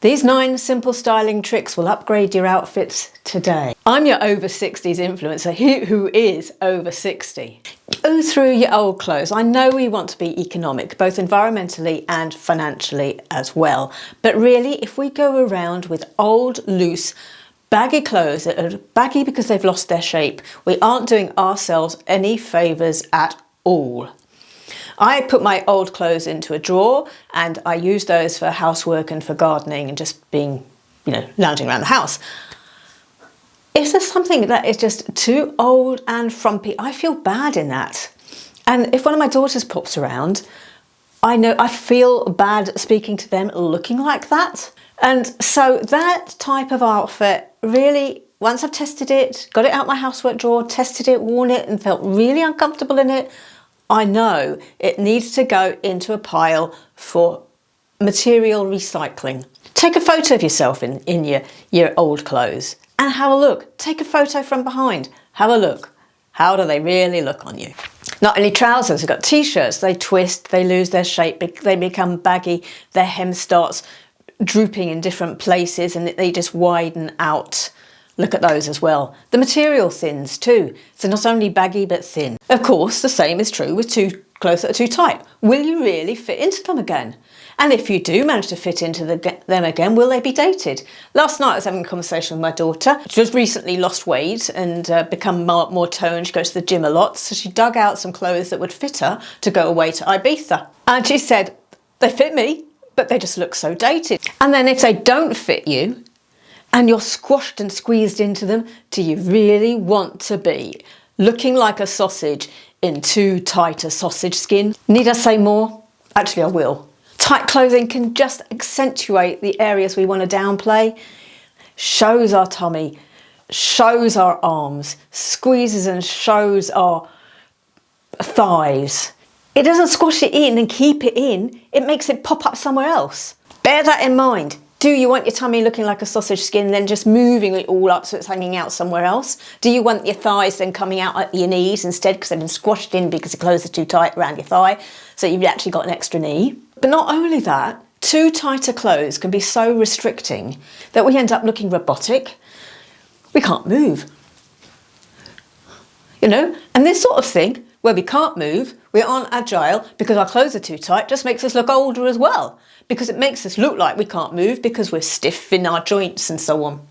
These 9 simple styling tricks will upgrade your outfits today. I'm your over 60s influencer who is over 60. Go through your old clothes. I know we want to be economic, both environmentally and financially as well. But really, if we go around with old, loose, baggy clothes that are baggy because they've lost their shape, we aren't doing ourselves any favours at all. I put my old clothes into a drawer and I use those for housework and for gardening and just being, lounging around the house. If there's something that is just too old and frumpy, I feel bad in that. And if one of my daughters pops around, I feel bad speaking to them looking like that. And so that type of outfit really, once I've tested it, got it out my housework drawer, tested it, worn it and felt really uncomfortable in it, I know it needs to go into a pile for material recycling. Take a photo of yourself in your old clothes and have a look. Take a photo from behind. Have a look. How do they really look on you? Not only trousers, we've got t-shirts. They twist, they lose their shape, they become baggy, their hem starts drooping in different places and they just widen out. Look at those as well. The material thins too. So not only baggy but thin. Of course, the same is true with clothes that are too tight. Will you really fit into them again? And if you do manage to fit into them again, will they be dated? Last night I was having a conversation with my daughter. She has recently lost weight and become more toned. She goes to the gym a lot. So she dug out some clothes that would fit her to go away to Ibiza. And she said, they fit me, but they just look so dated. And then if they don't fit you, and you're squashed and squeezed into them, do you really want to be looking like a sausage in too tight a sausage skin? Need I say more? Actually, I will. Tight clothing can just accentuate the areas we want to downplay. Shows our tummy, shows our arms, squeezes and shows our thighs. It doesn't squash it in and keep it in, it makes it pop up somewhere else. Bear that in mind. Do you want your tummy looking like a sausage skin, then just moving it all up so it's hanging out somewhere else? Do you want your thighs then coming out at your knees instead because they've been squashed in because the clothes are too tight around your thigh, so you've actually got an extra knee? But not only that, too tighter clothes can be so restricting that we end up looking robotic. We can't move. And this sort of thing, where we can't move, we aren't agile because our clothes are too tight, just makes us look older as well. Because it makes us look like we can't move because we're stiff in our joints and so on.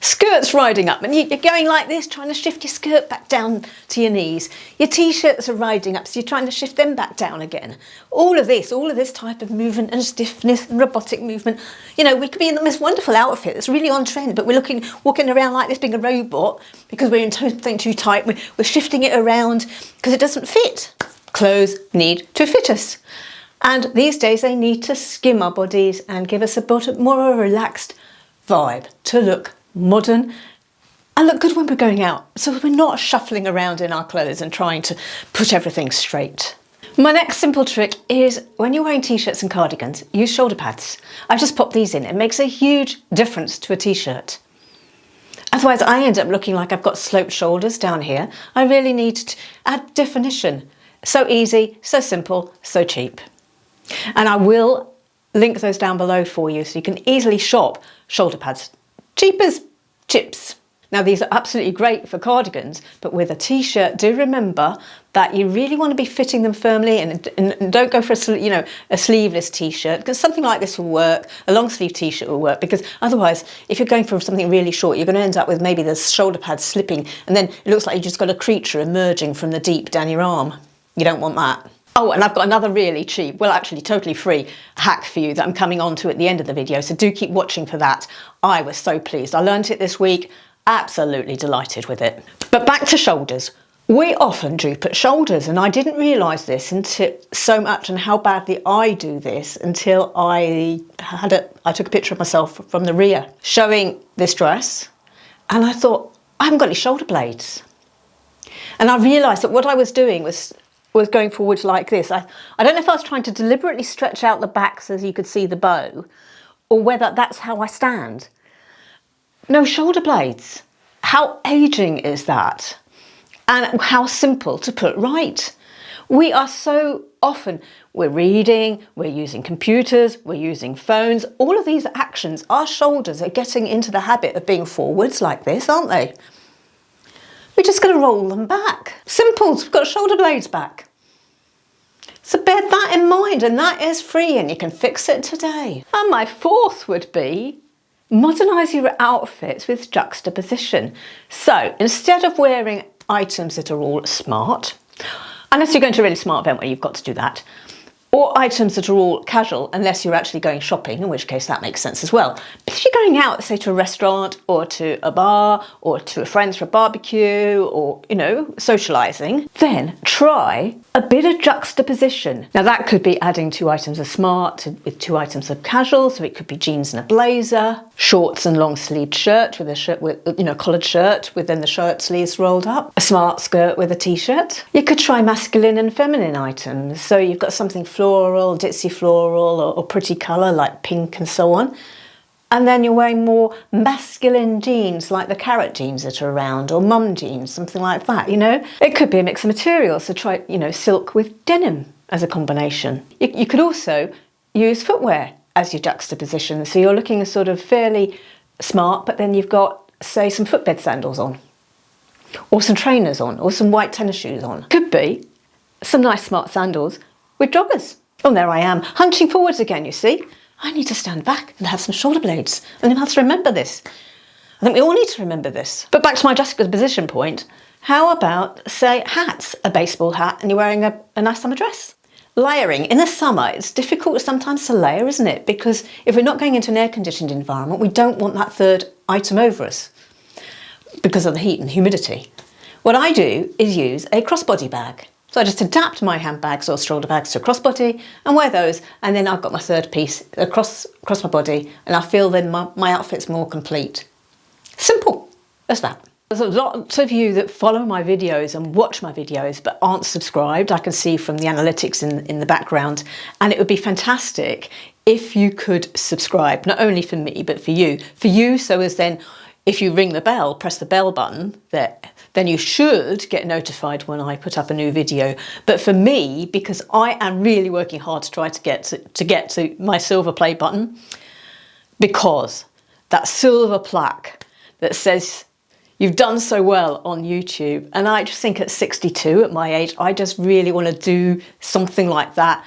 Skirts riding up and you're going like this, trying to shift your skirt back down to your knees. Your t-shirts are riding up, so you're trying to shift them back down again. All of this type of movement and stiffness and robotic movement. We could be in the most wonderful outfit that's really on trend, but we're walking around like this being a robot because we're in something too tight. We're shifting it around because it doesn't fit. Clothes need to fit us. And these days they need to skim our bodies and give us a bit more of a relaxed vibe to look modern and look good when we're going out. So we're not shuffling around in our clothes and trying to put everything straight. My next simple trick is when you're wearing t-shirts and cardigans, use shoulder pads. I've just popped these in. It makes a huge difference to a t-shirt. Otherwise I end up looking like I've got sloped shoulders down here. I really need to add definition. So easy, so simple, so cheap. And I will link those down below for you so you can easily shop shoulder pads. Cheap as chips. Now these are absolutely great for cardigans, but with a t-shirt, do remember that you really want to be fitting them firmly and don't go for a sleeveless t-shirt, because something like this will work. A long sleeve t-shirt will work, because otherwise if you're going for something really short, you're going to end up with maybe the shoulder pads slipping and then it looks like you've just got a creature emerging from the deep down your arm. You don't want that. Oh, and I've got another really cheap, well actually totally free hack for you that I'm coming on to at the end of the video, so do keep watching for that. I was so pleased. I learned it this week, absolutely delighted with it. But back to shoulders. We often droop at shoulders, and I didn't realise this until so much and how badly I do this until I took a picture of myself from the rear showing this dress, and I thought, I haven't got any shoulder blades. And I realised that what I was doing was going forward like this. I don't know if I was trying to deliberately stretch out the back so you could see the bow, or whether that's how I stand. No shoulder blades. How aging is that? And how simple to put right. We are so often, we're reading, we're using computers, we're using phones. All of these actions, our shoulders are getting into the habit of being forwards like this, aren't they? We're just going to roll them back. Simple, we've got shoulder blades back. So bear that in mind, and that is free and you can fix it today. And my fourth would be modernise your outfits with juxtaposition. So instead of wearing items that are all smart, unless you're going to a really smart event where you've got to do that, or items that are all casual, unless you're actually going shopping, in which case that makes sense as well. But if you're going out, say to a restaurant or to a bar or to a friend's for a barbecue or, you know, socialising, then try a bit of juxtaposition. Now that could be adding 2 items of smart with 2 items of casual, so it could be jeans and a blazer, shorts and long sleeved shirt with a shirt with, you know, collared shirt with then the shirt sleeves rolled up, a smart skirt with a t-shirt. You could try masculine and feminine items, so you've got something floral, ditzy floral or pretty colour like pink and so on. And then you're wearing more masculine jeans like the carrot jeans that are around, or mum jeans, something like that, you know. It could be a mix of materials, so try, you know, silk with denim as a combination. You could also use footwear as your juxtaposition, so you're looking sort of fairly smart, but then you've got, say, some footbed sandals on, or some trainers on, or some white tennis shoes on. Could be some nice smart sandals with joggers. Oh, there I am, hunching forwards again, you see. I need to stand back and have some shoulder blades. And you have to remember this. I think we all need to remember this. But back to my juxtaposition point, how about, say, hats, a baseball hat, and you're wearing a nice summer dress? Layering. In the summer, it's difficult sometimes to layer, isn't it? Because if we're not going into an air-conditioned environment, we don't want that third item over us because of the heat and humidity. What I do is use a crossbody bag. So I just adapt my handbags or shoulder bags to a crossbody and wear those, and then I've got my third piece across my body, and I feel then my outfit's more complete. Simple as that. There's a lot of you that follow my videos and watch my videos but aren't subscribed. I can see from the analytics in the background, and it would be fantastic if you could subscribe, not only for me but for you, so as then if you ring the bell, press the bell button there, then you should get notified when I put up a new video. But for me, because I am really working hard to try to get to my silver play button, because that silver plaque that says you've done so well on YouTube, and I just think at 62, at my age, I just really want to do something like that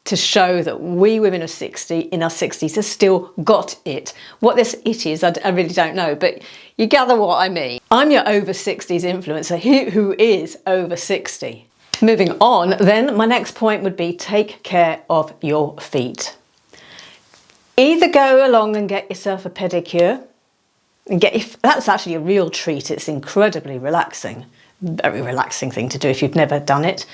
to show that we women of 60, in our 60s, have still got it. What this it is, I really don't know, but you gather what I mean. I'm your over 60s influencer who is over 60. Moving on, then my next point would be take care of your feet. Either go along and get yourself a pedicure, and that's actually a real treat. It's incredibly relaxing, very relaxing thing to do if you've never done it.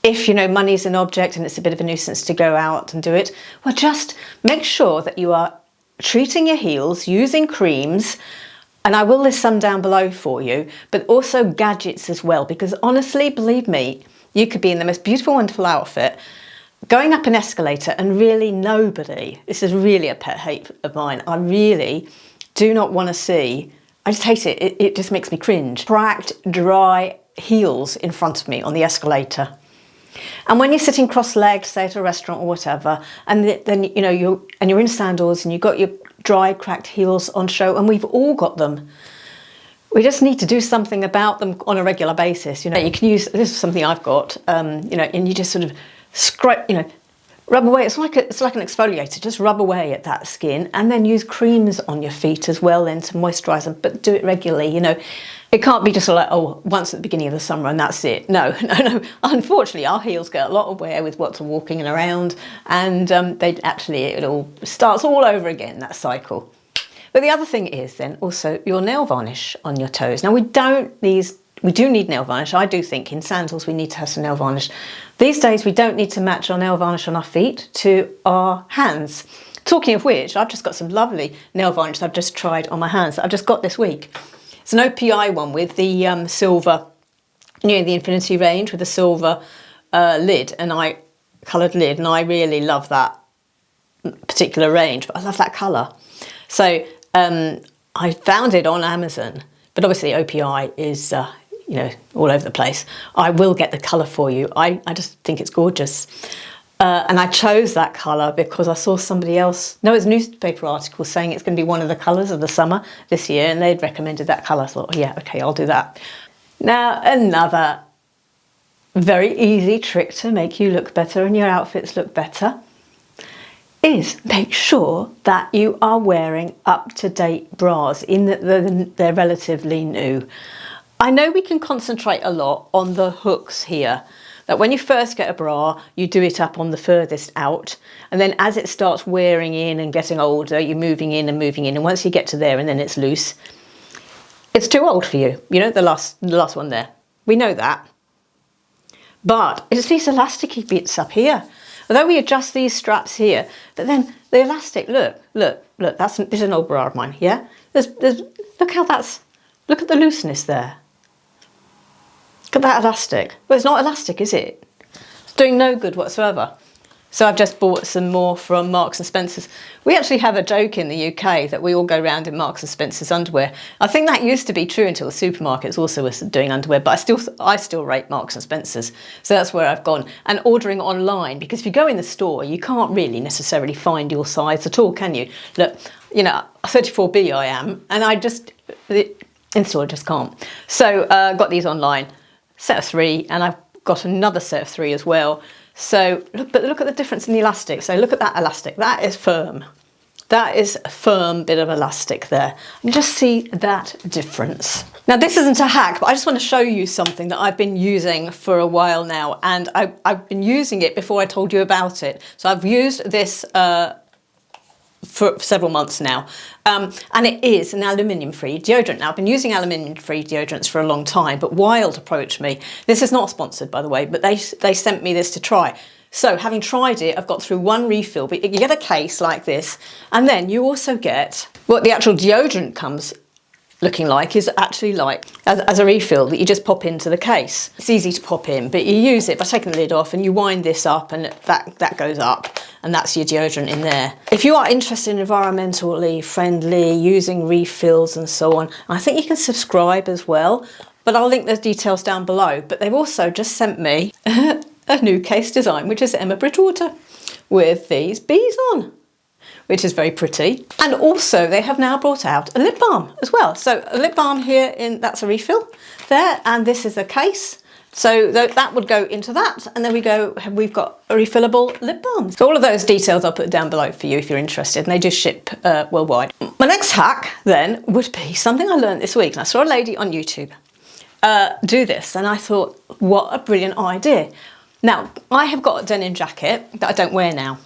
If, you know, money's an object and it's a bit of a nuisance to go out and do it, well, just make sure that you are treating your heels, using creams, and I will list some down below for you, but also gadgets as well, because honestly, believe me, you could be in the most beautiful, wonderful outfit, going up an escalator, and really nobody, this is really a pet hate of mine, I really do not want to see, I just hate it, it just makes me cringe, cracked, dry heels in front of me on the escalator. And when you're sitting cross-legged, say at a restaurant or whatever, and then you know you're in sandals and you've got your dry, cracked heels on show, and we've all got them. We just need to do something about them on a regular basis. You know, you can use, this is something I've got, you know, and you just sort of scrape, you know, rub away. It's like an exfoliator. Just rub away at that skin, and then use creams on your feet as well, then to moisturise them. But do it regularly. You know, it can't be just like, oh, once at the beginning of the summer and that's it. No. Unfortunately, our heels get a lot of wear with what's walking around, and it all starts all over again, that cycle. But the other thing is then also your nail varnish on your toes. Now we do need nail varnish. I do think in sandals we need to have some nail varnish. These days we don't need to match our nail varnish on our feet to our hands. Talking of which, I've just got some lovely nail varnish that I've just tried on my hands that I've just got this week. It's an OPI one with the silver, you know, the Infinity range with the silver lid, and coloured lid, and I really love that particular range, but I love that colour. So I found it on Amazon, but obviously OPI is you know, all over the place, I will get the colour for you. I just think it's gorgeous. And I chose that colour because I saw somebody else, no, it's a newspaper article saying it's going to be one of the colours of the summer this year, and they'd recommended that colour. I thought, oh, yeah, okay, I'll do that. Now, another very easy trick to make you look better and your outfits look better is make sure that you are wearing up-to-date bras in that they're relatively new. I know we can concentrate a lot on the hooks here, that when you first get a bra, you do it up on the furthest out, and then as it starts wearing in and getting older, you're moving in, and once you get to there and then it's loose, it's too old for you. You know, the last one there. We know that. But it's these elasticy bits up here. Although we adjust these straps here, but then the elastic, look, this is an old bra of mine, yeah? Look how look at the looseness there. Look at that elastic. Well, it's not elastic, is it? It's doing no good whatsoever. So I've just bought some more from Marks and Spencer's. We actually have a joke in the UK that we all go around in Marks and Spencer's underwear. I think that used to be true until the supermarkets also were doing underwear, but I still rate Marks and Spencer's. So that's where I've gone. And ordering online, because if you go in the store, you can't really necessarily find your size at all, can you? Look, you know, 34B I am, and in store I just can't. So got these online, set of 3, and I've got another set of 3 as well. So, look at the difference in the elastic. So look at that elastic. That is firm. That is a firm bit of elastic there. And just see that difference. Now, this isn't a hack, but I just want to show you something that I've been using for a while now. And I've been using it before I told you about it. So I've used this for several months now. And it is an aluminium-free deodorant. Now, I've been using aluminium-free deodorants for a long time, but Wild approached me. This is not sponsored, by the way, but they sent me this to try. So, having tried it, I've got through one refill, but you get a case like this, and then you also get what the actual deodorant comes looking like is actually like as a refill that you just pop into the case. It's easy to pop in, but you use it by taking the lid off and you wind this up and that goes up, and that's your deodorant in there. If you are interested in environmentally friendly, using refills and so on, I think you can subscribe as well, but I'll link the details down below. But they've also just sent me a new case design, which is Emma Bridgewater with these bees on, which is very pretty. And also they have now brought out a lip balm as well. So a lip balm here, that's a refill there, and this is a case. So that would go into that, and then we've got a refillable lip balm. So all of those details I'll put down below for you if you're interested, and they do ship worldwide. My next hack then would be something I learned this week, and I saw a lady on YouTube do this, and I thought, what a brilliant idea. Now, I have got a denim jacket that I don't wear now.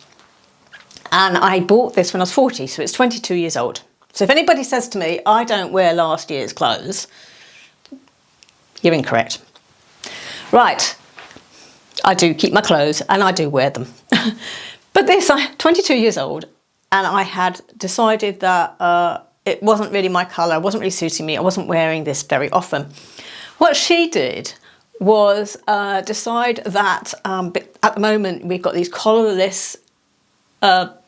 And I bought this when I was 40, so it's 22 years old. So if anybody says to me, I don't wear last year's clothes, you're incorrect. Right, I do keep my clothes and I do wear them. But this, I'm 22 years old, and I had decided that it wasn't really my colour, it wasn't really suiting me, I wasn't wearing this very often. What she did was decide that at the moment we've got these collarless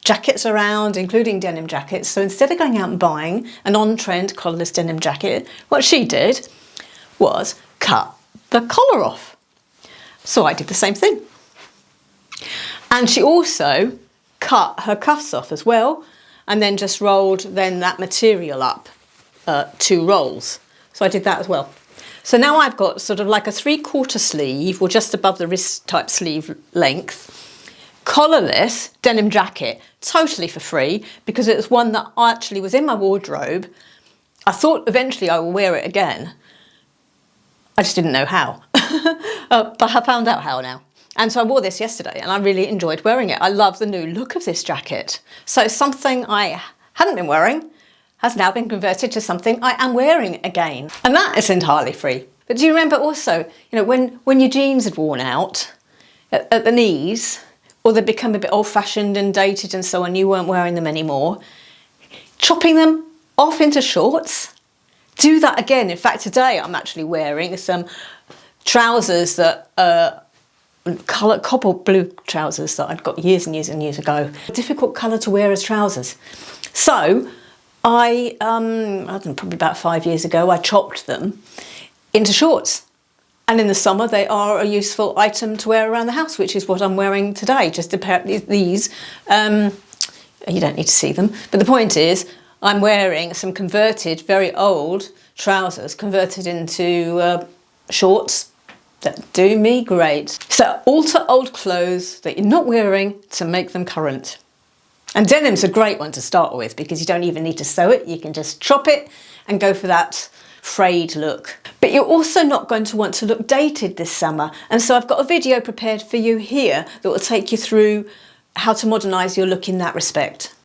jackets around, including denim jackets. So instead of going out and buying an on-trend collarless denim jacket, what she did was cut the collar off. So I did the same thing. And she also cut her cuffs off as well, and then just rolled that material up 2 rolls. So I did that as well. So now I've got sort of like a 3/4 sleeve, or just above the wrist type sleeve length, collarless denim jacket, totally for free, because it was one that actually was in my wardrobe. I thought eventually I will wear it again. I just didn't know how. But I found out how now. And so I wore this yesterday and I really enjoyed wearing it. I love the new look of this jacket. So something I hadn't been wearing has now been converted to something I am wearing again. And that is entirely free. But do you remember also, you know, when your jeans had worn out at the knees, or they'd become a bit old-fashioned and dated and so on, you weren't wearing them anymore, chopping them off into shorts? Do that again. In fact, today I'm actually wearing some trousers that cobalt blue trousers that I'd got years and years and years ago. Difficult colour to wear as trousers. So I don't know, probably about 5 years ago, I chopped them into shorts. And in the summer, they are a useful item to wear around the house, which is what I'm wearing today. Just a pair of these. You don't need to see them. But the point is, I'm wearing some converted, very old trousers, converted into shorts that do me great. So alter old clothes that you're not wearing to make them current. And denim's a great one to start with because you don't even need to sew it. You can just chop it and go for that frayed look. But you're also not going to want to look dated this summer. And so I've got a video prepared for you here that will take you through how to modernise your look in that respect.